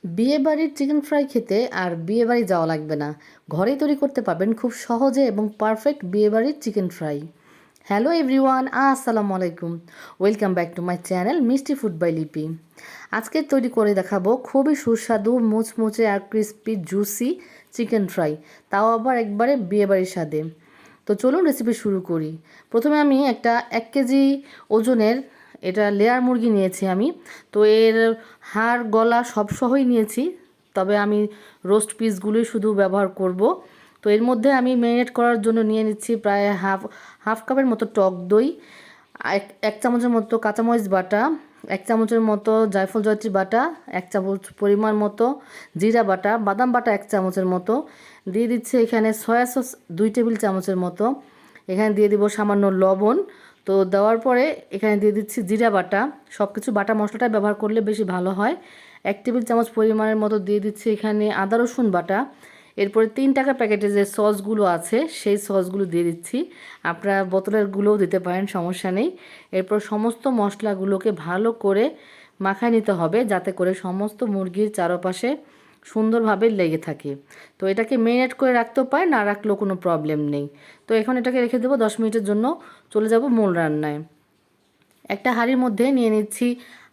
বিয়েবাড়ির chicken fry খেতে আর বিয়েবাড়ি যাওয়া লাগবে না, ঘরেই তৈরি করতে পারবেন খুব সহজে এবং পারফেক্ট বিয়েবাড়ির চিকেন ফ্রাই। হ্যালো এভরিওয়ান, আসসালামু আলাইকুম। Welcome back to my channel মিষ্টি ফুড বাই লিপি। আজকে তৈরি করে দেখাবো খুবই সুস্বাদু মুচমুচে আর ক্রিস্পি জুসি চিকেন ফ্রাই, তাও আবার একবারে বিয়েবাড়ির স্বাদে। তো চলুন রেসিপি শুরু করি। প্রথমে আমি একটা 1 কেজি ওজনের এটা লেয়ার মুরগি নিয়েছি আমি। তো এর হাড় গলা সব সহই নিয়েছি, তবে আমি রোস্ট পিসগুলোই শুধু ব্যবহার করব। তো এর মধ্যে আমি ম্যারিনেট করার জন্য নিয়ে নিচ্ছি প্রায় হাফ কাপের মতো টক দই, এক চামচের মতো কাঁচামরিচ বাটা, 1 চামচের মতো জায়ফল জয়ত্রী বাটা, 1 চামচ পরিমাণ মতো জিরা বাটা, বাদাম বাটা 1 চামচের মতো দিয়ে দিচ্ছে। এখানে সয়া সস 2 টেবিল চামচের মতো। এখানে দিয়ে দিব সামান্য লবণ। তো দেওয়ার পরে এখানে দিয়ে দিচ্ছি জিরা বাটা। সব কিছু বাটা মশলাটা ব্যবহার করলে বেশি ভালো হয়। 1 টেবিল চামচ পরিমাণের মতো দিয়ে দিচ্ছি এখানে আদা রসুন বাটা। এরপরে 3 টাকা প্যাকেটে যে সসগুলো আছে সেই সসগুলো দিয়ে দিচ্ছি। আপনারা বোতলেরগুলোও দিতে পারেন, সমস্যা নেই। এরপর সমস্ত মশলাগুলোকে ভালো করে মাখায় নিতে হবে, যাতে করে সমস্ত মুরগির চারপাশে সুন্দরভাবে লেগে থাকে। তো এটাকে মেরিনেট করে রাখতেও পারে, না রাখলেও কোনো প্রবলেম নেই। তো এখন এটাকে রেখে দেবো 10 মিনিটের জন্য। চলে যাব মূল রান্নায়। একটা হাঁড়ির মধ্যে নিয়ে নিচ্ছি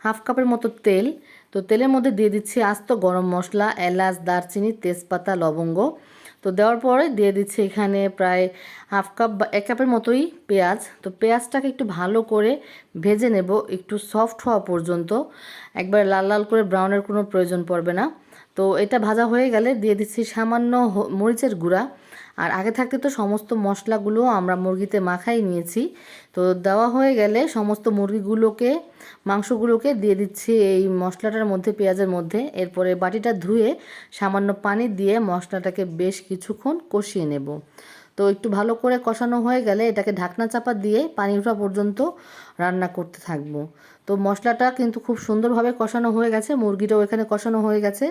হাফ কাপের মতো তেল। তো তেলের মধ্যে দিয়ে দিচ্ছি আস্ত গরম মশলা, এলাচ, দারচিনি, তেজপাতা, লবঙ্গ। তো দেওয়ার পরে দিয়ে দিচ্ছি এখানে প্রায় হাফ কাপ বা 1 কাপের মতোই পেঁয়াজ। তো পেঁয়াজটাকে একটু ভালো করে ভেজে নেব, একটু সফট হওয়া পর্যন্ত। একবার লাল লাল করে ব্রাউনের কোনো প্রয়োজন পড়বে না। তো এটা ভাজা হয়ে গেলে দিয়ে দিচ্ছি সামান্য মরিচের গুঁড়া। আর আগে থাকতে তো সমস্ত মশলাগুলো আমরা মুরগিতে মাখাই নিয়েছি। তো দেওয়া হয়ে গেলে সমস্ত মুরগিগুলোকে, মাংসগুলোকে দিয়ে দিচ্ছি এই মশলাটার মধ্যে, পেঁয়াজের মধ্যে। এরপরে বাটিটা ধুয়ে সামান্য পানি দিয়ে মশলাটাকে বেশ কিছুক্ষণ কষিয়ে নেব। তো একটু ভালো করে কষানো হয়ে গেলে এটাকে ঢাকনা চাপা দিয়ে পানি ওঠা পর্যন্ত রান্না করতে থাকবো। তো মশলাটা কিন্তু খুব সুন্দরভাবে কষানো হয়ে গেছে, মুরগিটাও এখানে কষানো হয়ে গেছে।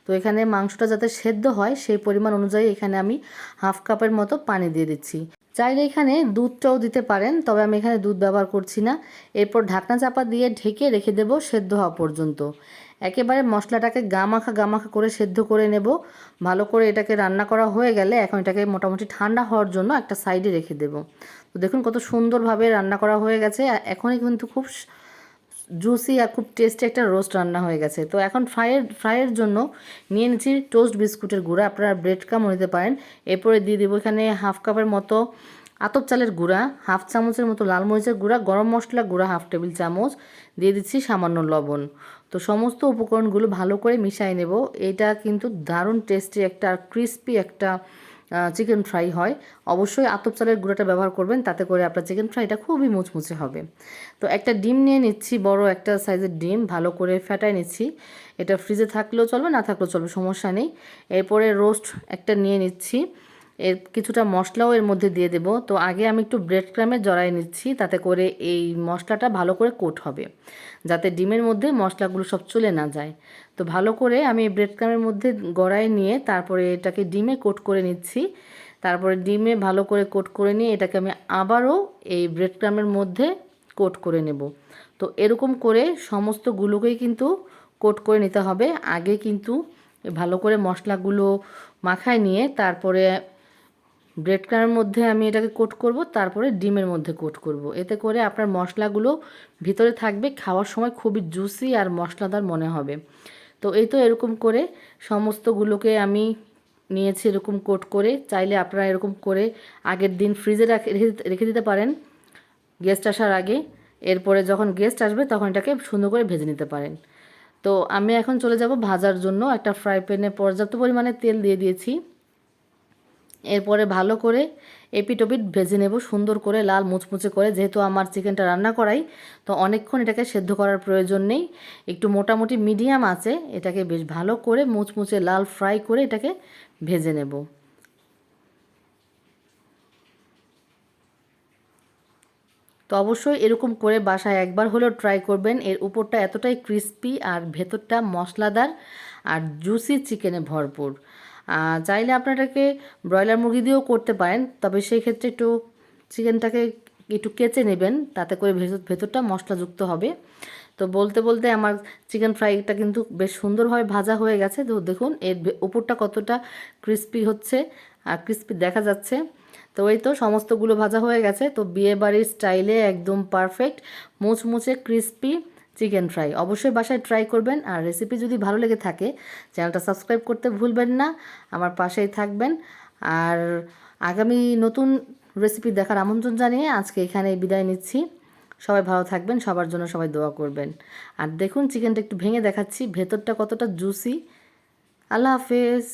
তো এখানে মাংসটা যাতে সেদ্ধ হয় সেই পরিমাণ অনুযায়ী এখানে আমি হাফ কাপের মতো পানি দিয়ে দিচ্ছি। চাইলে এখানে দুধটাও দিতে পারেন, তবে আমি এখানে দুধ ব্যবহার করছি না। এরপর ঢাকনা চাপা দিয়ে ঢেকে রেখে দেব সেদ্ধ হওয়া পর্যন্ত। একেবারে মশলাটাকে গামাখা গামাখা করে সেদ্ধ করে নেব। ভালো করে এটাকে রান্না করা হয়ে গেলে এখন এটাকে মোটামুটি ঠান্ডা হওয়ার জন্য একটা সাইডে রেখে দেব। তো দেখুন কত সুন্দরভাবে রান্না করা হয়ে গেছে। এখনই কিন্তু খুব জুসি আর খুব টেস্টি একটা রোস্ট রান্না হয়ে গেছে। তো এখন ফ্রাইয়ের জন্য নিয়ে নিচ্ছি টোস্ট বিস্কুটের গুঁড়া, আপনারা ব্রেড ক্রামও নিতে পারেন। এরপরে দিয়ে দেবো এখানে হাফ কাপের মতো আতপ চালের গুঁড়া, হাফ চামচের মতো লাল মরিচের গুঁড়া, গরম মশলা গুঁড়া 1 টেবিল চামচ, দিয়ে দিচ্ছি সামান্য লবণ। তো সমস্ত উপকরণগুলো ভালো করে মিশিয়ে নেব। এটা কিন্তু দারুণ টেস্টি একটা ক্রিস্পি একটা চিকেন ফ্রাই হয়। অবশ্যই আতপ চালের গুঁড়াটা ব্যবহার করবেন, তাতে করে আপনার চিকেন ফ্রাইটা খুবই মুচমুচে হবে। তো একটা ডিম নিয়ে নিচ্ছি, বড় একটা সাইজের ডিম, ভালো করে ফেটাই নিচ্ছি। এটা ফ্রিজে থাকলেও চলবে, না থাকলেও চলবে, সমস্যা নেই। এরপরে রোস্ট একটা নিয়ে নিচ্ছি, এর কিছুটা মশলাও এর মধ্যে দিয়ে দেব। তো আগে আমি একটু ব্রেড ক্রামে জড়াই নিচ্ছি, তাতে করে এই মশলাটা ভালো করে কোট হবে, যাতে ডিমের মধ্যে মশলাগুলো সব চলে না যায়। তো ভালো করে আমি ব্রেড ক্রামের মধ্যে গড়াই নিয়ে তারপরে এটাকে ডিমে কোট করে নিচ্ছি। তারপরে ডিমে ভালো করে কোট করে নিয়ে এটাকে আমি আবারও এই ব্রেড ক্রামের মধ্যে কোট করে নেব। তো এরকম করে সমস্তগুলোকেই কিন্তু কোট করে নিতে হবে। আগে কিন্তু ভালো করে মশলাগুলো মাখায় নিয়ে তারপরে ব্রেড ক্রামের মধ্যে আমি এটাকে কোট করব, তারপরে ডিমের মধ্যে কোট করব। এতে করে আপনার মশলাগুলো ভিতরে থাকবে, খাওয়ার সময় খুবই জুসি আর মশলাদার মনে হবে। তো এই তো এরকম করে সমস্তগুলোকে আমি নিয়েছি এরকম কোট করে। চাইলে আপনারা এরকম করে আগের দিন ফ্রিজে রেখে দিতে পারেন গেস্ট আসার আগে। এরপরে যখন গেস্ট আসবে তখন এটাকে সুন্দর করে ভেজে নিতে পারেন। তো আমি এখন চলে যাব ভাজার জন্য। একটা ফ্রাই প্যানে পর্যাপ্ত পরিমাণে তেল দিয়ে দিয়েছি। এরপরে ভালো করে এপিট ওপিট ভেজে নেব সুন্দর করে লাল মুচমুচে করে। যেহেতু আমার চিকেনটা রান্না করাই, তো অনেকক্ষণ এটাকে সেদ্ধ করার প্রয়োজন নেই। একটু মোটামুটি মিডিয়াম আছে, এটাকে বেশ ভালো করে মুচমুচে লাল ফ্রাই করে এটাকে ভেজে নেব। তো অবশ্যই এরকম করে বাসায় একবার হলেও ট্রাই করবেন। এর উপরটা এতটাই ক্রিস্পি আর ভেতরটা মশলাদার আর জুসি চিকেনে ভরপুর। চাইলে আপনারাকে ব্রয়লার মুরগি দিয়েও করতে পারেন, তবে সেই ক্ষেত্রে একটু চিকেনটাকে একটু কেচে নেবেন, তাতে করে ভেতরটা মশলাযুক্ত হবে। তো তো বলতে বলতে আমার চিকেন ফ্রাইটা কিন্তু বেশ সুন্দরভাবে ভাজা হয়ে গেছে। তো দেখুন এর উপরটা কতটা ক্রিস্পি হচ্ছে আর ক্রিস্পি দেখা যাচ্ছে। তো এই তো সমস্তগুলো ভাজা হয়ে গেছে। তো বিয়েবাড়ির স্টাইলে একদম পারফেক্ট মুচমুচে ক্রিস্পি চিকেন ফ্রাই অবশ্যই বাসায় ট্রাই করবেন। আর রেসিপি যদি ভালো লেগে থাকে চ্যানেলটা সাবস্ক্রাইব করতে ভুলবেন না, আমার পাশেই থাকবেন। আর আগামী নতুন রেসিপি দেখার আমন্ত্রণ জানিয়ে আজকে এখানে বিদায় নিচ্ছি। সবাই ভালো থাকবেন, সবার জন্য সবাই দোয়া করবেন। আর দেখুন চিকেনটা একটু ভেঙে দেখাচ্ছি, ভেতরটা কতটা জুসি। আল্লাহ হাফেজ।